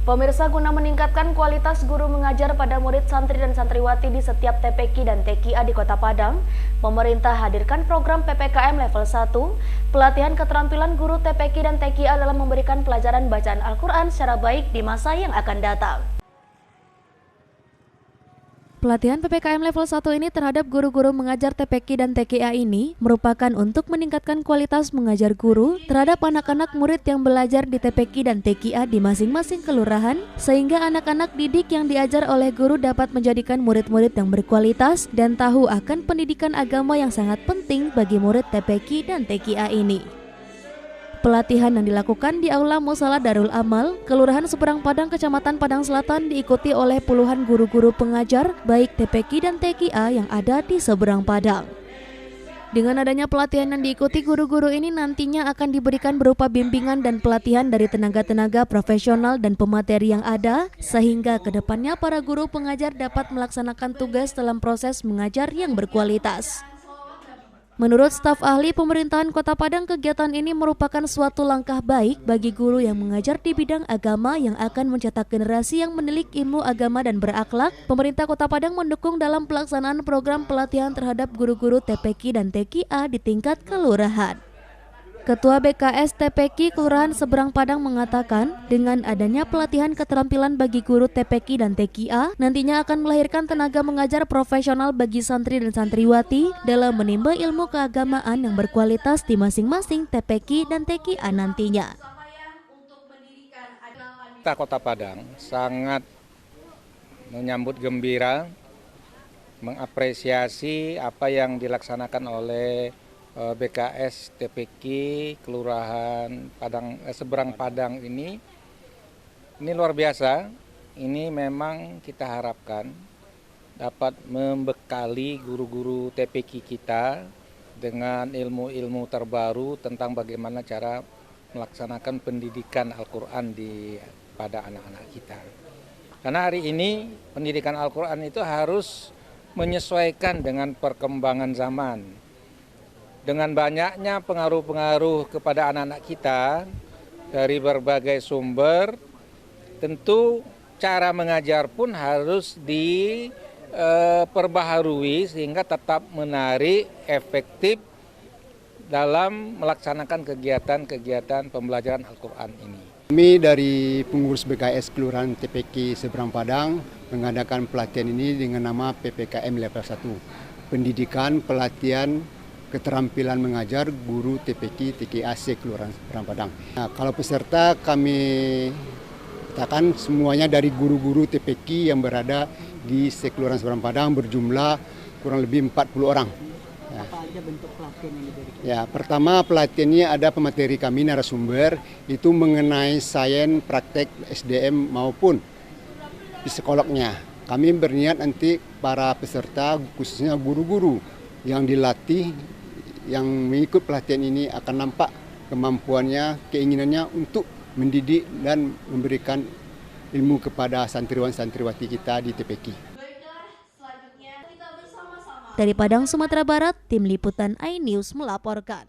Pemirsa, guna meningkatkan kualitas guru mengajar pada murid santri dan santriwati di setiap TPQ dan TKA di Kota Padang, pemerintah hadirkan program PPKM level 1, pelatihan keterampilan guru TPQ dan TKA dalam memberikan pelajaran bacaan Al-Quran secara baik di masa yang akan datang. Pelatihan PPKM level 1 ini terhadap guru-guru mengajar TPQ dan TKA ini merupakan untuk meningkatkan kualitas mengajar guru terhadap anak-anak murid yang belajar di TPQ dan TKA di masing-masing kelurahan, sehingga anak-anak didik yang diajar oleh guru dapat menjadikan murid-murid yang berkualitas dan tahu akan pendidikan agama yang sangat penting bagi murid TPQ dan TKA ini. Pelatihan yang dilakukan di Aula Musala Darul Amal, Kelurahan Seberang Padang, Kecamatan Padang Selatan diikuti oleh puluhan guru-guru pengajar baik TPQ dan TKA yang ada di Seberang Padang. Dengan adanya pelatihan yang diikuti guru-guru ini nantinya akan diberikan berupa bimbingan dan pelatihan dari tenaga-tenaga profesional dan pemateri yang ada, sehingga kedepannya para guru pengajar dapat melaksanakan tugas dalam proses mengajar yang berkualitas. Menurut staf ahli pemerintahan Kota Padang, kegiatan ini merupakan suatu langkah baik bagi guru yang mengajar di bidang agama yang akan mencetak generasi yang menilik ilmu agama dan berakhlak. Pemerintah Kota Padang mendukung dalam pelaksanaan program pelatihan terhadap guru-guru TPQ dan TKA di tingkat kelurahan. Ketua BKS TPQ Kelurahan Seberang Padang mengatakan, dengan adanya pelatihan keterampilan bagi guru TPQ dan TKA, nantinya akan melahirkan tenaga mengajar profesional bagi santri dan santriwati dalam menimba ilmu keagamaan yang berkualitas di masing-masing TPQ dan TKA nantinya. Kota Padang sangat menyambut gembira, mengapresiasi apa yang dilaksanakan oleh BKS TPQ Kelurahan Seberang Padang ini luar biasa. Ini memang kita harapkan dapat membekali guru-guru TPQ kita dengan ilmu-ilmu terbaru tentang bagaimana cara melaksanakan pendidikan Al-Quran pada anak-anak kita. Karena hari ini pendidikan Al-Quran itu harus menyesuaikan dengan perkembangan zaman. Dengan banyaknya pengaruh-pengaruh kepada anak-anak kita dari berbagai sumber, tentu cara mengajar pun harus diperbaharui sehingga tetap menarik, efektif dalam melaksanakan kegiatan-kegiatan pembelajaran Al-Quran ini. Kami dari pengurus BKS Kelurahan TPQ Seberang Padang mengadakan pelatihan ini dengan nama PPKM level 1, pendidikan pelatihan keterampilan mengajar guru TPQ TKA Kelurahan Seberang Padang. Nah, kalau peserta kami katakan semuanya dari guru-guru TPQ yang berada di Kelurahan Seberang Padang berjumlah kurang lebih 40 orang. Ya. Apa aja bentuk pelatihan yang diberikan? Ya, pertama pelatihannya ada pemateri kami narasumber itu mengenai sains praktek SDM maupun psikolognya. Kami berniat nanti para peserta khususnya guru-guru yang dilatih yang mengikut pelatihan ini akan nampak kemampuannya, keinginannya untuk mendidik dan memberikan ilmu kepada santriwan-santriwati kita di TPQ. Dari Padang, Sumatera Barat, Tim Liputan iNews melaporkan.